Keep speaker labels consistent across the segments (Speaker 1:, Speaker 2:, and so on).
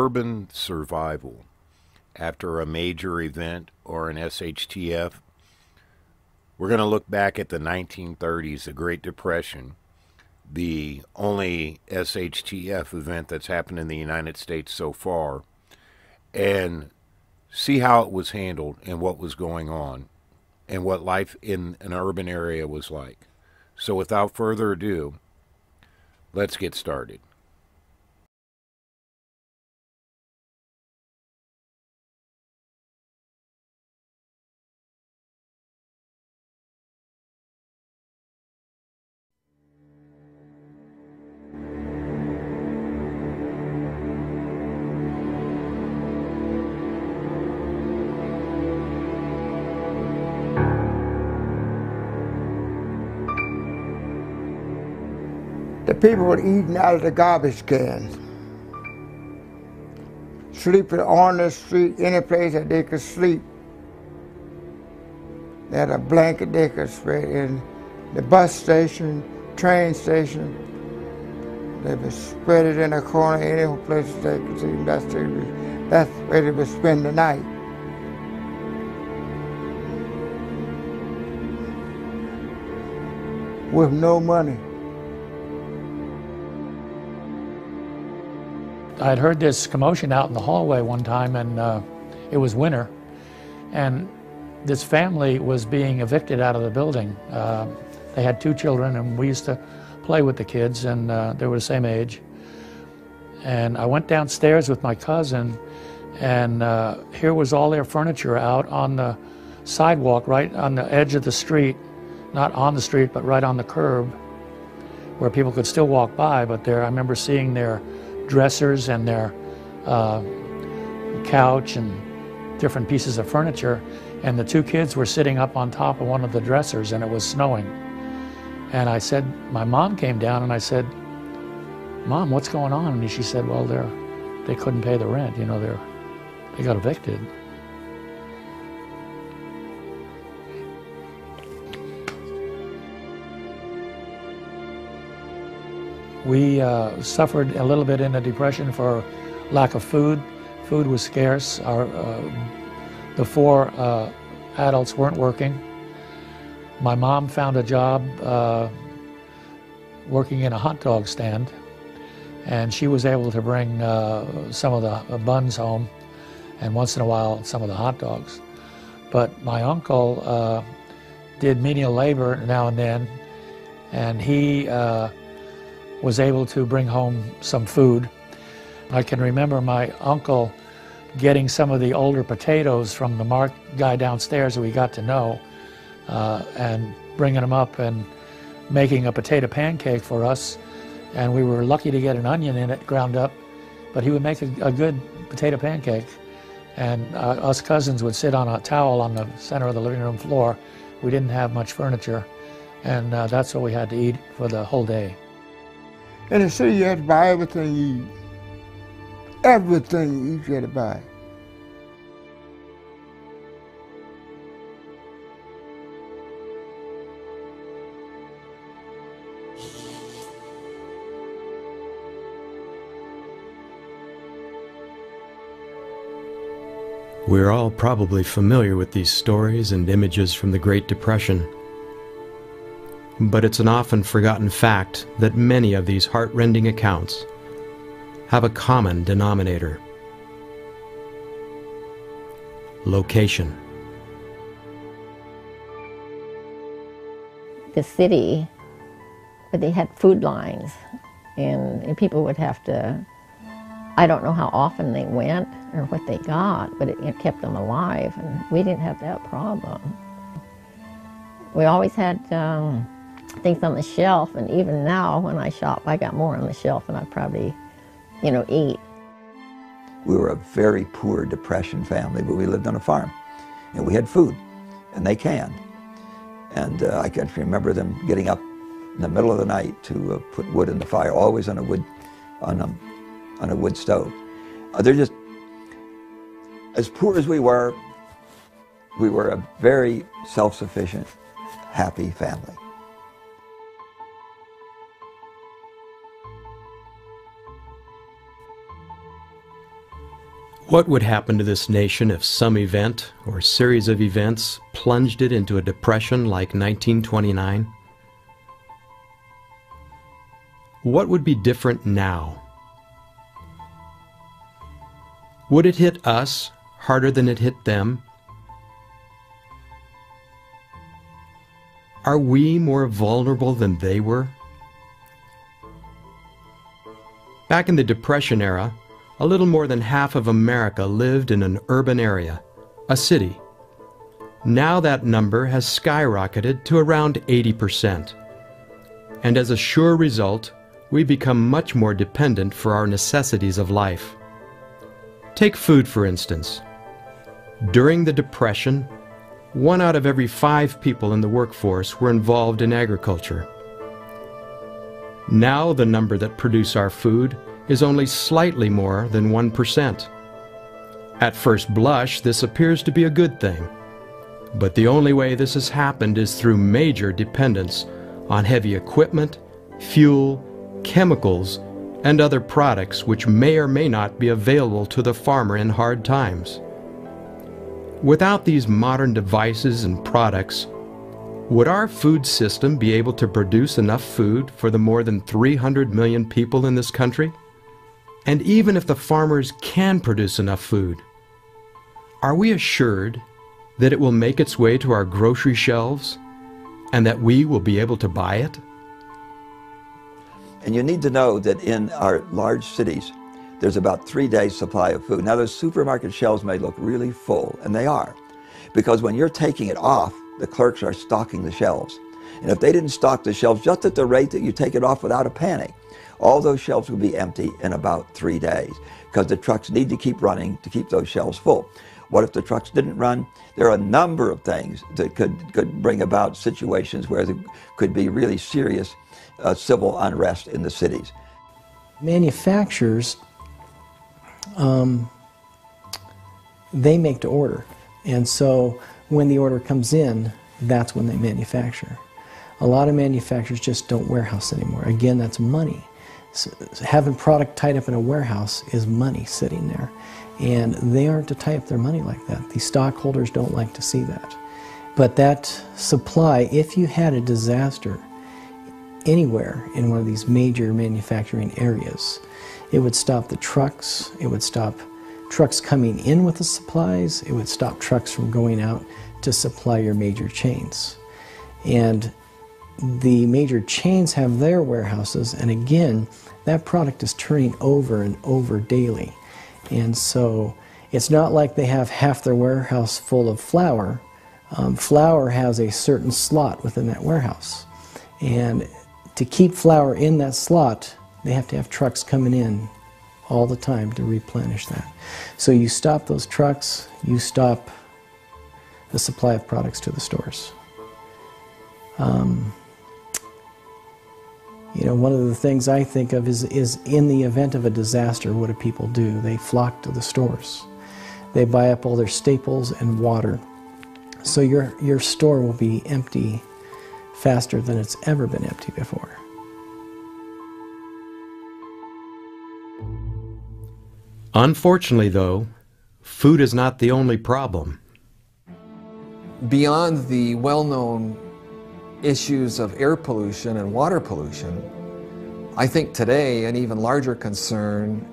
Speaker 1: urban survival after a major event or an SHTF. We're going to look back at the 1930s, the Great Depression, the only SHTF event that's happened in the United States so far, and see how it was handled and what was going on and what life in an urban area was like. So without further ado, let's get started.
Speaker 2: The people were eating out of the garbage cans, sleeping on the street, any place that they could sleep. They had a blanket they could spread in the bus station, train station. They would spread it in a corner, any place they could see. That's where they would spend the night. With no money.
Speaker 3: I had heard this commotion out in the hallway one time, and it was winter, and this family was being evicted out of the building. They had 2 children, and we used to play with the kids, and they were the same age. And I went downstairs with my cousin, and here was all their furniture out on the sidewalk, right on the edge of the street, not on the street, but right on the curb, where people could still walk by. But there, I remember seeing their dressers and their couch and different pieces of furniture, and the 2 kids were sitting up on top of one of the dressers, and it was snowing. And I said, my mom came down, and I said, "Mom, what's going on?" And she said, "Well, they couldn't pay the rent, you know, they got evicted." We suffered a little bit in the Depression for lack of food. Food was scarce. The 4 adults weren't working. My mom found a job working in a hot dog stand, and she was able to bring some of the buns home, and once in a while some of the hot dogs. But my uncle did menial labor now and then, and he was able to bring home some food. I can remember my uncle getting some of the older potatoes from the Mark guy downstairs that we got to know, and bringing them up and making a potato pancake for us. And we were lucky to get an onion in it ground up, but he would make a good potato pancake. And us cousins would sit on a towel on the center of the living room floor. We didn't have much furniture, and that's what we had to eat for the whole day.
Speaker 2: In the city, you had to buy everything you eat. Everything you eat, you had to buy.
Speaker 4: We're all probably familiar with these stories and images from the Great Depression. But it's an often forgotten fact that many of these heart-rending accounts have a common denominator: location.
Speaker 5: The city, but they had food lines, and people would have to, I don't know how often they went or what they got, but it kept them alive, and we didn't have that problem. We always had things on the shelf, and even now when I shop, I got more on the shelf than I probably, eat.
Speaker 6: We were a very poor Depression family, but we lived on a farm, and we had food, and they canned. And I can remember them getting up in the middle of the night to put wood in the fire, always on a wood stove. They're just, as poor as we were a very self-sufficient, happy family.
Speaker 4: What would happen to this nation if some event or series of events plunged it into a depression like 1929? What would be different now? Would it hit us harder than it hit them? Are we more vulnerable than they were? Back in the Depression era, a little more than half of America lived in an urban area, a city. Now that number has skyrocketed to around 80%. And as a sure result, we become much more dependent for our necessities of life. Take food, for instance. During the Depression, 1 out of every 5 people in the workforce were involved in agriculture. Now the number that produce our food is only slightly more than 1%. At first blush, this appears to be a good thing. But the only way this has happened is through major dependence on heavy equipment, fuel, chemicals, and other products which may or may not be available to the farmer in hard times. Without these modern devices and products, would our food system be able to produce enough food for the more than 300 million people in this country? And even if the farmers can produce enough food, are we assured that it will make its way to our grocery shelves and that we will be able to buy it?
Speaker 6: And you need to know that in our large cities, there's about 3 days' supply of food. Now, those supermarket shelves may look really full, and they are, because when you're taking it off, the clerks are stocking the shelves. And if they didn't stock the shelves just at the rate that you take it off without a panic, all those shelves will be empty in about 3 days, because the trucks need to keep running to keep those shelves full. What if the trucks didn't run? There are a number of things that could bring about situations where there could be really serious civil unrest in the cities.
Speaker 7: Manufacturers, they make to order, and so when the order comes in, that's when they manufacture. A lot of manufacturers just don't warehouse anymore. Again, that's money. So having product tied up in a warehouse is money sitting there, and they aren't to tie up their money like that. The stockholders don't like to see that. But that supply, if you had a disaster anywhere in one of these major manufacturing areas, it would stop the trucks, it would stop trucks coming in with the supplies, it would stop trucks from going out to supply your major chains. And the major chains have their warehouses, and again, that product is turning over and over daily. And so it's not like they have half their warehouse full of flour. Flour has a certain slot within that warehouse. And to keep flour in that slot, they have to have trucks coming in all the time to replenish that. So you stop those trucks, you stop the supply of products to the stores. You know, one of the things I think of is in the event of a disaster, what do people do? They flock to the stores. They buy up all their staples and water. So your store will be empty faster than it's ever been empty before.
Speaker 4: Unfortunately, though, food is not the only problem.
Speaker 8: Beyond the well-known issues of air pollution and water pollution, I think today an even larger concern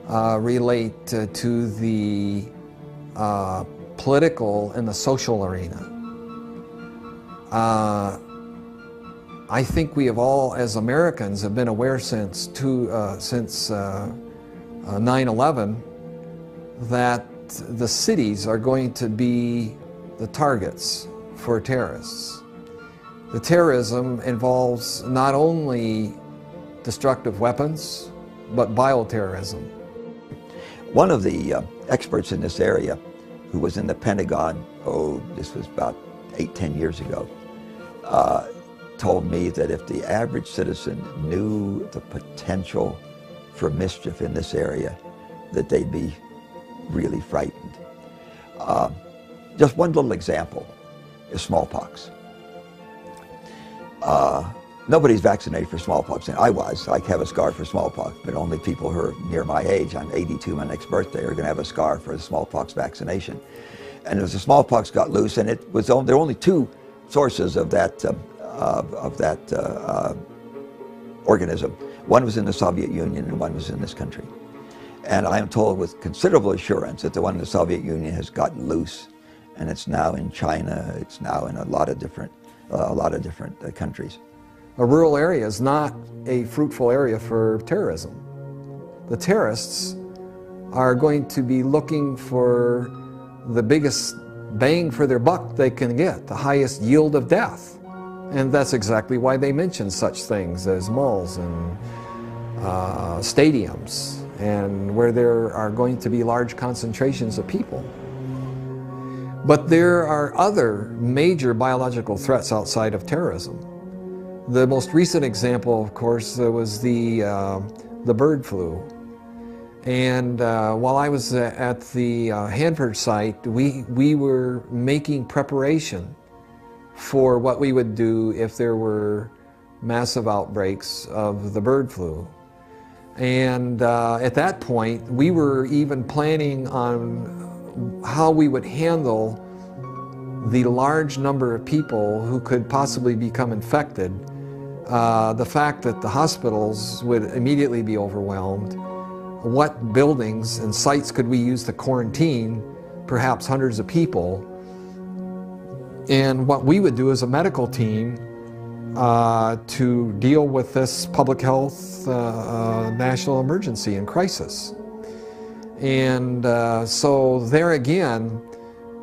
Speaker 8: relate to the political and the social arena. I think we have all, as Americans, have been aware since 9/11 that the cities are going to be the targets for terrorists. The terrorism involves not only destructive weapons, but bioterrorism.
Speaker 6: One of the experts in this area, who was in the Pentagon, this was about 8-10 years ago, told me that if the average citizen knew the potential for mischief in this area, that they'd be really frightened. Just one little example is smallpox. Nobody's vaccinated for smallpox, and I was. I have a scar for smallpox, but only people who are near my age, I'm 82 my next birthday, are going to have a scar for the smallpox vaccination. And as the smallpox got loose, and there were only two sources of that organism. One was in the Soviet Union and one was in this country. And I am told with considerable assurance that the one in the Soviet Union has gotten loose, and it's now in China, it's now in a lot of different countries.
Speaker 8: A rural area is not a fruitful area for terrorism. The terrorists are going to be looking for the biggest bang for their buck they can get, the highest yield of death. And that's exactly why they mention such things as malls and stadiums, and where there are going to be large concentrations of people. But there are other major biological threats outside of terrorism. The most recent example, of course, was the bird flu. And while I was at the Hanford site, we were making preparation for what we would do if there were massive outbreaks of the bird flu. And at that point, we were even planning on how we would handle the large number of people who could possibly become infected. The fact that the hospitals would immediately be overwhelmed. What buildings and sites could we use to quarantine perhaps hundreds of people? And what we would do as a medical team to deal with this public health national emergency and crisis. And so there again,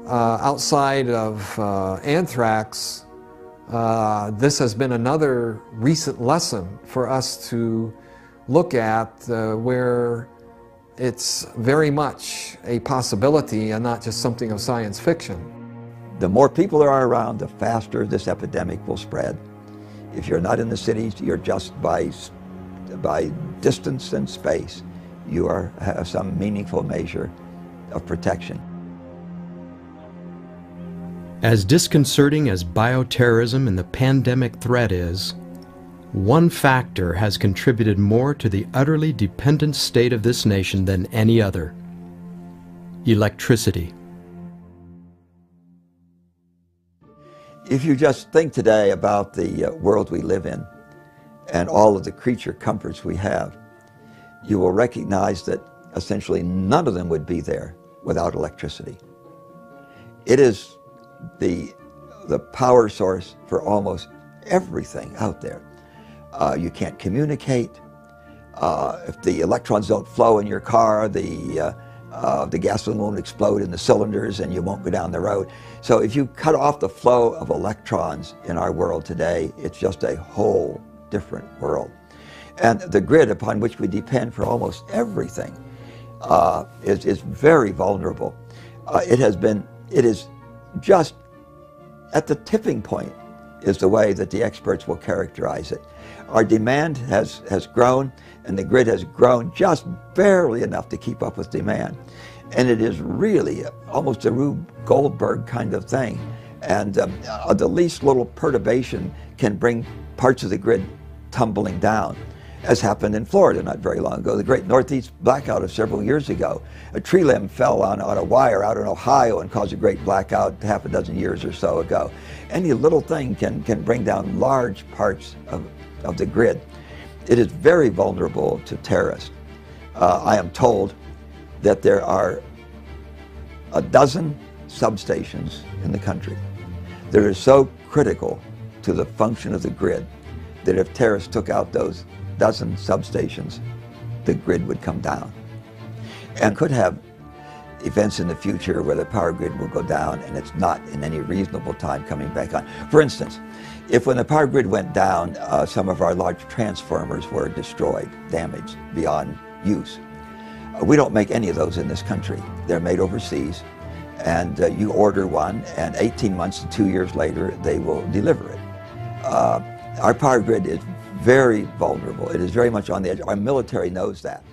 Speaker 8: outside of anthrax, this has been another recent lesson for us to look at where it's very much a possibility and not just something of science fiction.
Speaker 6: The more people there are around, the faster this epidemic will spread. If you're not in the cities, you're just by distance and space, you have some meaningful measure of protection.
Speaker 4: As disconcerting as bioterrorism and the pandemic threat is, one factor has contributed more to the utterly dependent state of this nation than any other: electricity.
Speaker 6: If you just think today about the world we live in and all of the creature comforts we have, you will recognize that essentially none of them would be there without electricity. It is the power source for almost everything out there. You can't communicate. If the electrons don't flow in your car, the gasoline won't explode in the cylinders and you won't go down the road. So if you cut off the flow of electrons in our world today, it's just a whole different world. And the grid upon which we depend for almost everything is very vulnerable. It is just at the tipping point is the way that the experts will characterize it. Our demand has grown, and the grid has grown just barely enough to keep up with demand. And it is really almost a Rube Goldberg kind of thing. And the least little perturbation can bring parts of the grid tumbling down, as happened in Florida not very long ago. The great Northeast blackout of several years ago. A tree limb fell on a wire out in Ohio and caused a great blackout half a dozen years or so ago. Any little thing can bring down large parts of the grid. It is very vulnerable to terrorists. I am told that there are a dozen substations in the country that are so critical to the function of the grid that if terrorists took out those dozen substations, the grid would come down. And could have events in the future where the power grid will go down and it's not in any reasonable time coming back on. For instance, if when the power grid went down, some of our large transformers were destroyed, damaged beyond use. We don't make any of those in this country. They're made overseas, and you order one, and 18 months to 2 years later, they will deliver it. Our power grid is very vulnerable. It is very much on the edge. Our military knows that.